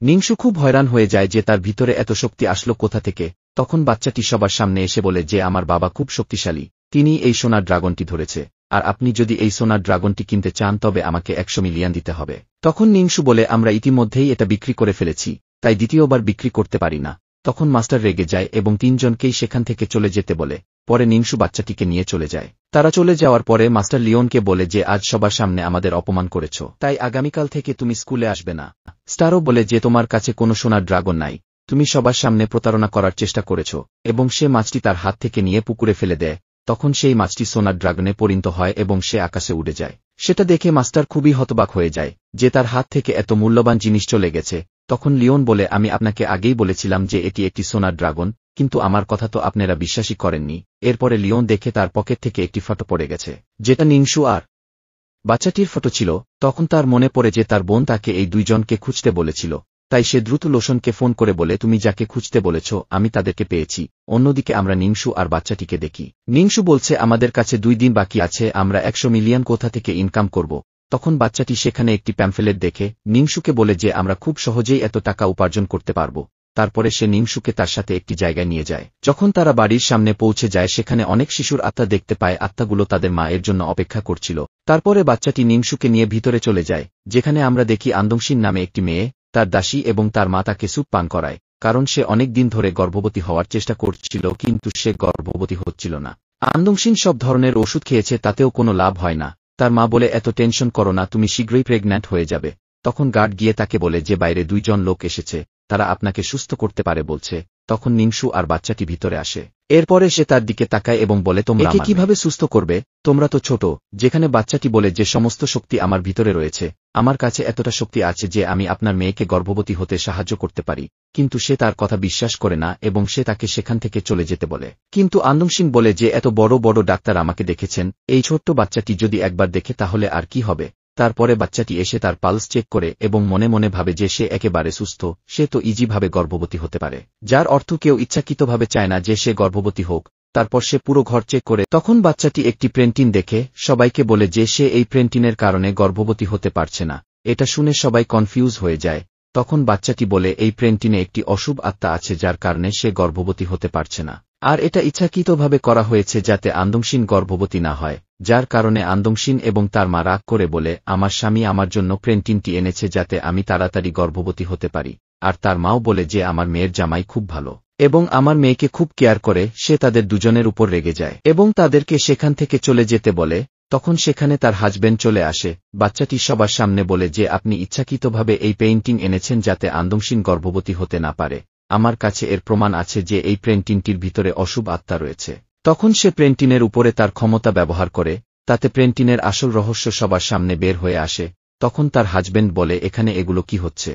নিংসু খুব হয়রান হয়ে যায় যে তার ভিতরে এত শক্তি আসলো কোথা থেকে। তখন বাচ্চাটি সবার সামনে এসে বলে যে আমার বাবা খুব শক্তিশালী, তিনি এই সোনার ড্রাগনটি ধরেছে, আর আপনি যদি এই সোনার ড্রাগনটি কিনতে চান তবে আমাকে 100 মিলিয়ন দিতে হবে। তখন নিংসু বলে আমরা ইতিমধ্যেই এটা বিক্রি করে ফেলেছি, তাই দ্বিতীয়বার বিক্রি করতে পারি না। তখন মাস্টার রেগে যায় এবং তিনজনকেই সেখান থেকে চলে যেতে বলে। পরে নিংসু বাচ্চাটিকে নিয়ে চলে যায়। তারা চলে যাওয়ার পরে মাস্টার লিওনকে বলে যে আজ সবার সামনে আমাদের অপমান করেছ, তাই আগামীকাল থেকে তুমি স্কুলে আসবে না। স্টারও বলে যে তোমার কাছে কোনো সোনার ড্রাগন নাই, তুমি সবার সামনে প্রতারণা করার চেষ্টা করেছ, এবং সে মাছটি তার হাত থেকে নিয়ে পুকুরে ফেলে দেয়। তখন সেই মাছটি সোনার ড্রাগনে পরিণত হয় এবং সে আকাশে উড়ে যায়। সেটা দেখে মাস্টার খুবই হতবাক হয়ে যায় যে তার হাত থেকে এত মূল্যবান জিনিস চলে গেছে। তখন লিওন বলে আমি আপনাকে আগেই বলেছিলাম যে এটি একটি সোনার ড্রাগন, কিন্তু আমার কথা তো আপনারা বিশ্বাসই করেননি। এরপরে লিওন দেখে তার পকেট থেকে একটি ফটো পড়ে গেছে, যেটা নিংসু আর বাচ্চাটির ফটো ছিল। তখন তার মনে পড়ে যে তার বোন তাকে এই দুইজনকে খুঁজতে বলেছিল, তাই সে দ্রুত লোশনকে ফোন করে বলে তুমি যাকে খুঁজতে বলেছ আমি তাদেরকে পেয়েছি। অন্যদিকে আমরা নিংসু আর বাচ্চাটিকে দেখি। নিংসু বলছে আমাদের কাছে 2 দিন বাকি আছে, আমরা 100 মিলিয়ন কোথা থেকে ইনকাম করব। তখন বাচ্চাটি সেখানে একটি প্যাম্ফলেট দেখে নিংসুকে বলে যে আমরা খুব সহজেই এত টাকা উপার্জন করতে পারব। তারপরে সে নিংসুকে তার সাথে একটি জায়গায় নিয়ে যায়। যখন তারা বাড়ির সামনে পৌঁছে যায় সেখানে অনেক শিশুর আত্মা দেখতে পায়, আত্মাগুলো তাদের মায়ের জন্য অপেক্ষা করছিল। তারপরে বাচ্চাটি নিংসুকে নিয়ে ভিতরে চলে যায়, যেখানে আমরা দেখি আন্দংশিন নামে একটি মেয়ে, তার দাসী এবং তার মা তাকে স্যুপ পান করায়, কারণ সে অনেক দিন ধরে গর্ভবতী হওয়ার চেষ্টা করছিল কিন্তু সে গর্ভবতী হচ্ছিল না। আন্দংশিন সব ধরনের ওষুধ খেয়েছে, তাতেও কোনো লাভ হয় না। তার মা বলে এত টেনশন করো না, তুমি শীঘ্রই প্রেগন্যান্ট হয়ে যাবে। তখন গার্ড গিয়ে তাকে বলে যে বাইরে 2 জন লোক এসেছে, তারা আপনাকে সুস্থ করতে পারে বলছে। তখন নিংসু আর বাচ্চাটি ভিতরে আসে। এরপরে সে তার দিকে তাকায় এবং বলে তোমরা একে কিভাবে সুস্থ করবে, তোমরা তো ছোট। যেখানে বাচ্চাটি বলে যে সমস্ত শক্তি আমার ভিতরে রয়েছে, আমার কাছে এতটা শক্তি আছে যে আমি আপনার মেয়েকে গর্ভবতী হতে সাহায্য করতে পারি। কিন্তু সে তার কথা বিশ্বাস করে না এবং সে তাকে সেখান থেকে চলে যেতে বলে। কিন্তু আন্দংশিন বলে যে এত বড় বড় ডাক্তার আমাকে দেখেছেন, এই ছোট্ট বাচ্চাটি যদি একবার দেখে তাহলে আর কি হবে। তারপরে বাচ্চাটি এসে তার পালস চেক করে এবং মনে মনে ভাবে যে সে একেবারে সুস্থ, সে তো ইজিভাবে গর্ভবতী হতে পারে, যার অর্থ কেউ ইচ্ছাকৃতভাবে চায় না যে সে গর্ভবতী হোক। তারপর সে পুরো ঘর চেক করে তখন বাচ্চাটি একটি প্রেন্টিন দেখে সবাইকে বলে যে সে এই প্রেন্টিনের কারণে গর্ভবতী হতে পারছে না। এটা শুনে সবাই কনফিউজ হয়ে যায়। তখন বাচ্চাটি বলে এই প্রেন্টিনে একটি অশুভ আত্মা আছে যার কারণে সে গর্ভবতী হতে পারছে না, আর এটা ইচ্ছাকৃতভাবে করা হয়েছে যাতে আন্দমশিন গর্ভবতী না হয়, যার কারণে আন্দমশিন এবং তার মা রাগ করে বলে আমার স্বামী আমার জন্য প্রেন্টিনটি এনেছে যাতে আমি তাড়াতাড়ি গর্ভবতী হতে পারি। আর তার মাও বলে যে আমার মেয়ের জামাই খুব ভালো এবং আমার মেয়েকে খুব কেয়ার করে। সে তাদের দুজনের উপর রেগে যায় এবং তাদেরকে সেখান থেকে চলে যেতে বলে। তখন সেখানে তার হাজবেন্ড চলে আসে। বাচ্চাটি সবার সামনে বলে যে আপনি ইচ্ছাকৃতভাবে এই পেইন্টিং এনেছেন যাতে আন্দমশিন গর্ভবতী হতে না পারে। আমার কাছে এর প্রমাণ আছে যে এই পেইন্টিংটির ভিতরে অশুভ আত্মা রয়েছে। তখন সে পেইন্টিংয়ের উপরে তার ক্ষমতা ব্যবহার করে, তাতে পেইন্টিংয়ের আসল রহস্য সবার সামনে বের হয়ে আসে। তখন তার হাজবেন্ড বলে এখানে এগুলো কি হচ্ছে?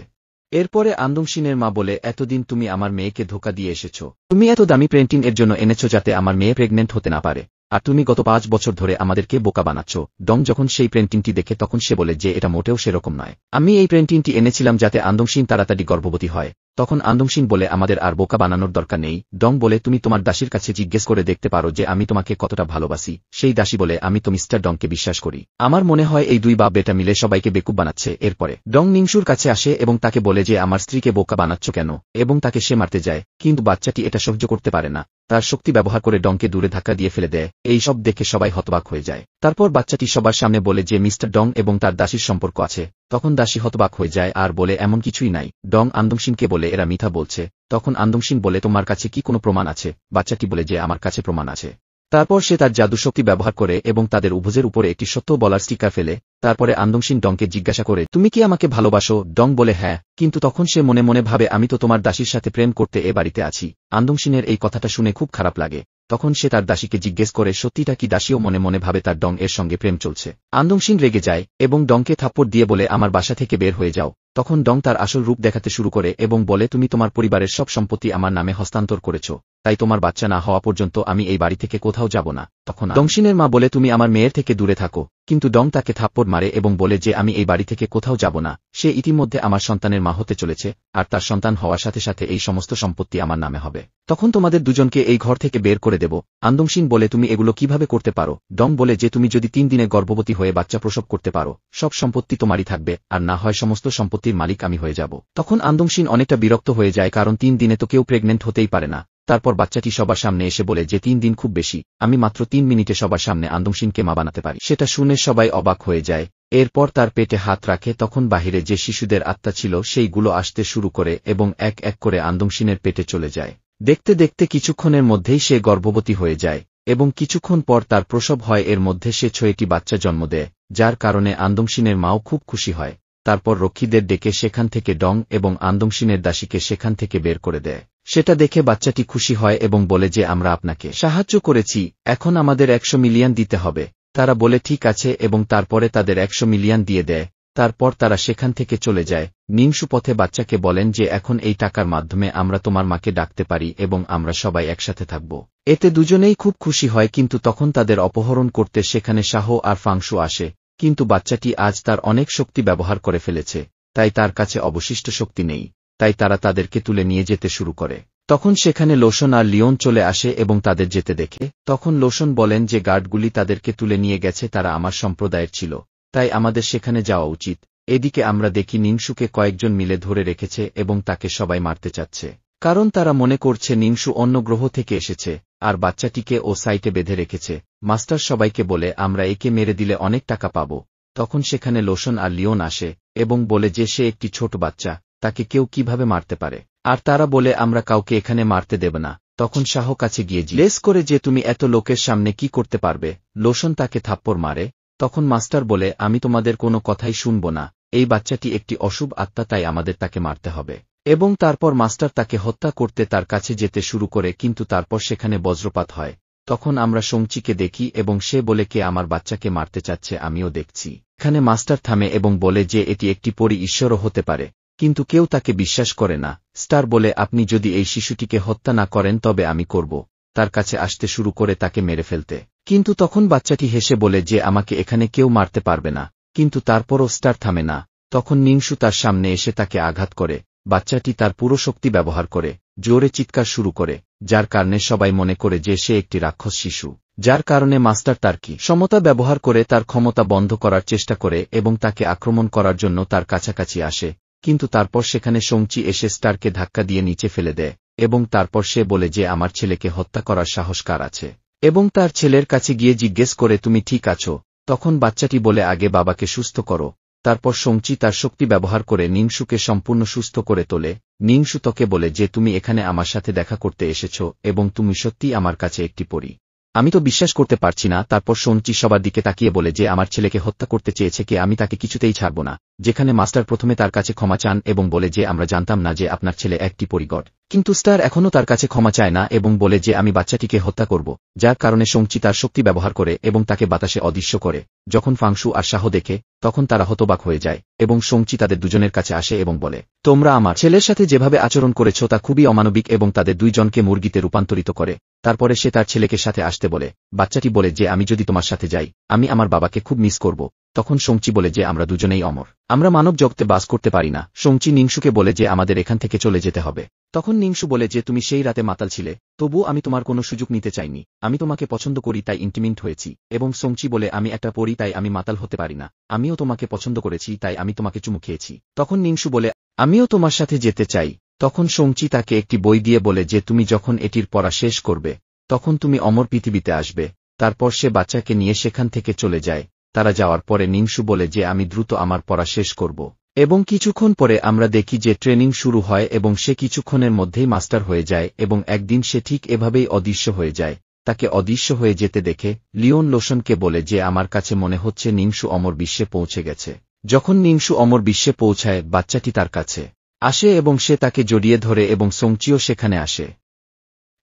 এরপরে আন্দমশিনের মা বলে এতদিন তুমি আমার মেয়েকে ধোকা দিয়ে এসেছ। তুমি এত দামি পেইন্টিং এর জন্য এনেছো যাতে আমার মেয়ে প্রেগনেন্ট হতে না পারে, আর তুমি গত 5 বছর ধরে আমাদেরকে বোকা বানাচ্ছ। ডং যখন সেই পেইন্টিংটি দেখে তখন সে বলে যে এটা মোটেও সেরকম নয়, আমি এই পেইন্টিংটি এনেছিলাম যাতে আন্দমশিন তাড়াতাড়ি গর্ভবতী হয়। তখন আন্দমশিন বলে আমাদের আর বোকা বানানোর দরকার নেই। ডং বলে তুমি তোমার দাসীর কাছে জিজ্ঞেস করে দেখতে পারো যে আমি তোমাকে কতটা ভালোবাসি। সেই দাসী বলে আমি তো মিস্টার ডংকে বিশ্বাস করি, আমার মনে হয় এই দুই বাপ বেটা মিলে সবাইকে বেকুব বানাচ্ছে। এরপরে ডং নিংসুর কাছে আসে এবং তাকে বলে যে আমার স্ত্রীকে বোকা বানাচ্ছ কেন, এবং তাকে সে মারতে যায়, কিন্তু বাচ্চাটি এটা সহ্য করতে পারে না। তার শক্তি ব্যবহার করে ডংকে দূরে ধাক্কা দিয়ে ফেলে দেয়। এই সব দেখে সবাই হতবাক হয়ে যায়। তারপর বাচ্চাটি সবার সামনে বলে যে মিস্টার ডং এবং তার দাসীর সম্পর্ক আছে। তখন দাসী হতবাক হয়ে যায় আর বলে এমন কিছুই নাই। ডং আন্দমশিনকে বলে এরা মিথ্যা বলছে। তখন আন্দমশিন বলে তোমার কাছে কি কোনো প্রমাণ আছে? বাচ্চাটি বলে যে আমার কাছে প্রমাণ আছে। তারপর সে তার জাদুশক্তি ব্যবহার করে এবং তাদের উভয়ের উপরে একটি সত্য বলার স্টিকার ফেলে। তারপরে আন্দমশিন ডংকে জিজ্ঞাসা করে তুমি কি আমাকে ভালোবাসো? ডং বলে হ্যাঁ, কিন্তু তখন সে মনে মনে ভাবে আমি তো তোমার দাসীর সাথে প্রেম করতে এ বাড়িতে আছি। আন্দমশিনের এই কথাটা শুনে খুব খারাপ লাগে। তখন সে তার দাসীকে জিজ্ঞেস করে সত্যিটা কি। দাসীও মনে মনে ভাবে তার ডং এর সঙ্গে প্রেম চলছে। আন্দমশিন রেগে যায় এবং ডংকে থাপ্পড় দিয়ে বলে আমার বাসা থেকে বের হয়ে যাও। তখন ডং তার আসল রূপ দেখাতে শুরু করে এবং বলে তুমি তোমার পরিবারের সব সম্পত্তি আমার নামে হস্তান্তর করেছ, তাই তোমার বাচ্চা না হওয়া পর্যন্ত আমি এই বাড়ি থেকে কোথাও যাব না। তখন আন্দমশিনের মা বলে তুমি আমার মেয়ের থেকে দূরে থাকো, কিন্তু ডং তাকে থাপ্পড় মারে এবং বলে যে আমি এই বাড়ি থেকে কোথাও যাব না। সে ইতিমধ্যে আমার সন্তানের মা হতে চলেছে, আর তার সন্তান হওয়ার সাথে সাথে এই সমস্ত সম্পত্তি আমার নামে হবে। তখন তোমাদের দুজনকে এই ঘর থেকে বের করে দেব। আন্দমশিন বলে তুমি এগুলো কিভাবে করতে পারো? ডং বলে যে তুমি যদি 3 দিনে গর্ভবতী হয়ে বাচ্চা প্রসব করতে পারো, সব সম্পত্তি তোমারই থাকবে, আর না হয় সমস্ত সম্পত্তির মালিক আমি হয়ে যাব। তখন আন্দমশিন অনেকটা বিরক্ত হয়ে যায়, কারণ 3 দিনে তো কেউ প্রেগনেন্ট হতেই পারে না। তারপর বাচ্চাটি সবার সামনে এসে বলে যে 3 দিন খুব বেশি, আমি মাত্র 3 মিনিটে সবার সামনে আন্দমশিনকে মা বানাতে পারি। সেটা শুনে সবাই অবাক হয়ে যায়। এরপর তার পেটে হাত রাখে। তখন বাহিরে যে শিশুদের আত্মা ছিল সেইগুলো আসতে শুরু করে এবং এক এক করে আন্দমশিনের পেটে চলে যায়। দেখতে দেখতে কিছুক্ষণের মধ্যেই সে গর্ভবতী হয়ে যায় এবং কিছুক্ষণ পর তার প্রসব হয়। এর মধ্যে সে 6টি বাচ্চা জন্ম দেয়, যার কারণে আন্দমশিনের মাও খুব খুশি হয়। তারপর রক্ষীদের ডেকে সেখান থেকে ডং এবং আন্দমশিনের দাসীকে সেখান থেকে বের করে দেয়। সেটা দেখে বাচ্চাটি খুশি হয় এবং বলে যে আমরা আপনাকে সাহায্য করেছি, এখন আমাদের 100 মিলিয়ন দিতে হবে। তারা বলে ঠিক আছে এবং তারপরে তাদের 100 মিলিয়ন দিয়ে দেয়। তারপর তারা সেখান থেকে চলে যায়। নিংসু পথে বাচ্চাকে বলেন যে এখন এই টাকার মাধ্যমে আমরা তোমার মাকে ডাকতে পারি এবং আমরা সবাই একসাথে থাকব। এতে দুজনেই খুব খুশি হয়, কিন্তু তখন তাদের অপহরণ করতে সেখানে শাহ আর ফাংশু আসে। কিন্তু বাচ্চাটি আজ তার অনেক শক্তি ব্যবহার করে ফেলেছে, তাই তার কাছে অবশিষ্ট শক্তি নেই। তাই তারা তাদেরকে তুলে নিয়ে যেতে শুরু করে। তখন সেখানে লোশন আর লিওন চলে আসে এবং তাদের যেতে দেখে। তখন লোশন বলেন যে গার্ডগুলি তাদেরকে তুলে নিয়ে গেছে, তারা আমার সম্প্রদায়ের ছিল, তাই আমাদের সেখানে যাওয়া উচিত। এদিকে আমরা দেখি নিংসুকে কয়েকজন মিলে ধরে রেখেছে এবং তাকে সবাই মারতে চাচ্ছে, কারণ তারা মনে করছে নিংসু অন্য গ্রহ থেকে এসেছে, আর বাচ্চাটিকে ও সাইটে বেঁধে রেখেছে। মাস্টার সবাইকে বলে আমরা একে মেরে দিলে অনেক টাকা পাব। তখন সেখানে লোশন আর লিওন আসে এবং বলে যে সে একটি ছোট বাচ্চা, তাকে কেউ কিভাবে মারতে পারে, আর তারা বলে আমরা কাউকে এখানে মারতে দেব না। তখন শাহ কাছে গিয়ে জিজ্ঞেস করে যে তুমি এত লোকের সামনে কি করতে পারবে? লোশন তাকে থাপ্পড় মারে। তখন মাস্টার বলে আমি তোমাদের কোনো কথাই শুনব না, এই বাচ্চাটি একটি অশুভ আত্মা, তাই আমাদের তাকে মারতে হবে। এবং তারপর মাস্টার তাকে হত্যা করতে তার কাছে যেতে শুরু করে, কিন্তু তারপর সেখানে বজ্রপাত হয়। তখন আমরা সঞ্চিকে দেখি এবং সে বলে কে আমার বাচ্চাকে মারতে চাচ্ছে, আমিও দেখছি। এখানে মাস্টার থামে এবং বলে যে এটি একটি পরী ঈশ্বরও হতে পারে, কিন্তু কেউ তাকে বিশ্বাস করে না। স্টার বলে আপনি যদি এই শিশুটিকে হত্যা না করেন তবে আমি করব। তার কাছে আসতে শুরু করে তাকে মেরে ফেলতে, কিন্তু তখন বাচ্চাটি হেসে বলে যে আমাকে এখানে কেউ মারতে পারবে না, কিন্তু তারপরও স্টার থামে না। তখন নিংসু তার সামনে এসে তাকে আঘাত করে। বাচ্চাটি তার পুরো শক্তি ব্যবহার করে জোরে চিৎকার শুরু করে, যার কারণে সবাই মনে করে যে সে একটি রাক্ষস শিশু। যার কারণে মাস্টার তার কি সমতা ব্যবহার করে তার ক্ষমতা বন্ধ করার চেষ্টা করে এবং তাকে আক্রমণ করার জন্য তার কাছাকাছি আসে। কিন্তু তারপর সেখানে সোংচি এসে স্টারকে ধাক্কা দিয়ে নিচে ফেলে দেয় এবং তারপর সে বলে যে আমার ছেলেকে হত্যা করার সাহস কার আছে, এবং তার ছেলের কাছে গিয়ে জিজ্ঞেস করে তুমি ঠিক আছো। তখন বাচ্চাটি বলে আগে বাবাকে সুস্থ করো। তারপর সোংচি তার শক্তি ব্যবহার করে নিংসুকে সম্পূর্ণ সুস্থ করে তোলে। নিংসু তোকে বলে যে তুমি এখানে আমার সাথে দেখা করতে এসেছ এবং তুমি সত্যিই আমার কাছে একটি পরী। আমি তো বিশ্বাস করতে পারছি না। তারপর সোংচি সবার দিকে তাকিয়ে বলে যে আমার ছেলেকে হত্যা করতে চেয়েছে কে, আমি তাকে কিছুতেই ছাড়ব না। যেখানে মাস্টার প্রথমে তার কাছে ক্ষমা চান এবং বলে যে আমরা জানতাম না যে আপনার ছেলে একটি পরিগড, কিন্তু স্টার এখনও তার কাছে ক্ষমা চায় না এবং বলে যে আমি বাচ্চাটিকে হত্যা করব। যার কারণে সোংচি তার শক্তি ব্যবহার করে এবং তাকে বাতাসে অদৃশ্য করে। যখন ফাংশু আর শাহ দেখে তখন তারা হতবাক হয়ে যায় এবং সোংচি তাদের দুজনের কাছে আসে এবং বলে তোমরা আমার ছেলের সাথে যেভাবে আচরণ করেছ তা খুবই অমানবিক, এবং তাদের দুইজনকে মুরগিতে রূপান্তরিত করে। তারপরে সে তার ছেলেকে সাথে আসতে বলে। বাচ্চাটি বলে যে আমি যদি তোমার সাথে যাই আমি আমার বাবাকে খুব মিস করব। তখন সোংচি বলে যে আমরা দুজনেই অমর, আমরা মানব জগতে বাস করতে পারি না। সোংচি নিংসুকে বলে যে আমাদের এখান থেকে চলে যেতে হবে। তখন নিংসু বলে যে তুমি সেই রাতে মাতাল ছিলে, তবু আমি তোমার কোনো সুযোগ নিতে চাইনি। আমি তোমাকে পছন্দ করি তাই ইন্টিমেট হয়েছি। এবং সোংচি বলে আমি একটা পরী তাই আমি মাতাল হতে পারি না। আমিও তোমাকে পছন্দ করেছি তাই আমি তোমাকে চুমু খেয়েছি। তখন নিংসু বলে আমিও তোমার সাথে যেতে চাই। তখন সোংচি তাকে একটি বই দিয়ে বলে যে তুমি যখন এটির পড়া শেষ করবে তখন তুমি অমর পৃথিবীতে আসবে। তারপর সে বাচ্চাকে নিয়ে সেখান থেকে চলে যায়। তারা যাওয়ার পরে নিংসু বলে যে আমি দ্রুত আমার পড়া শেষ করব। এবং কিছুক্ষণ পরে আমরা দেখি যে ট্রেনিং শুরু হয় এবং সে কিছুক্ষণের মধ্যেই মাস্টার হয়ে যায় এবং একদিন সে ঠিক এভাবেই অদৃশ্য হয়ে যায়। তাকে অদৃশ্য হয়ে যেতে দেখে লিওন লোশনকে বলে যে আমার কাছে মনে হচ্ছে নিংসু অমর বিশ্বে পৌঁছে গেছে। যখন নিংসু অমর বিশ্বে পৌঁছায় বাচ্চাটি তার কাছে আসে এবং সে তাকে জড়িয়ে ধরে এবং সোংচিও সেখানে আসে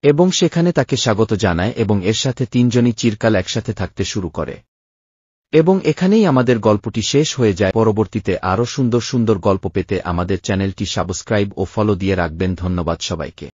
এবং সেখানে তাকে স্বাগত জানায় এবং এর সাথে তিনজনই চিরকাল একসাথে থাকতে শুরু করে। এবং এখানেই আমাদের গল্পটি শেষ হয়ে যায়। পরবর্তীতে আরও সুন্দর সুন্দর গল্প পেতে আমাদের চ্যানেলটি সাবস্ক্রাইব ও ফলো দিয়ে রাখবেন। ধন্যবাদ সবাইকে।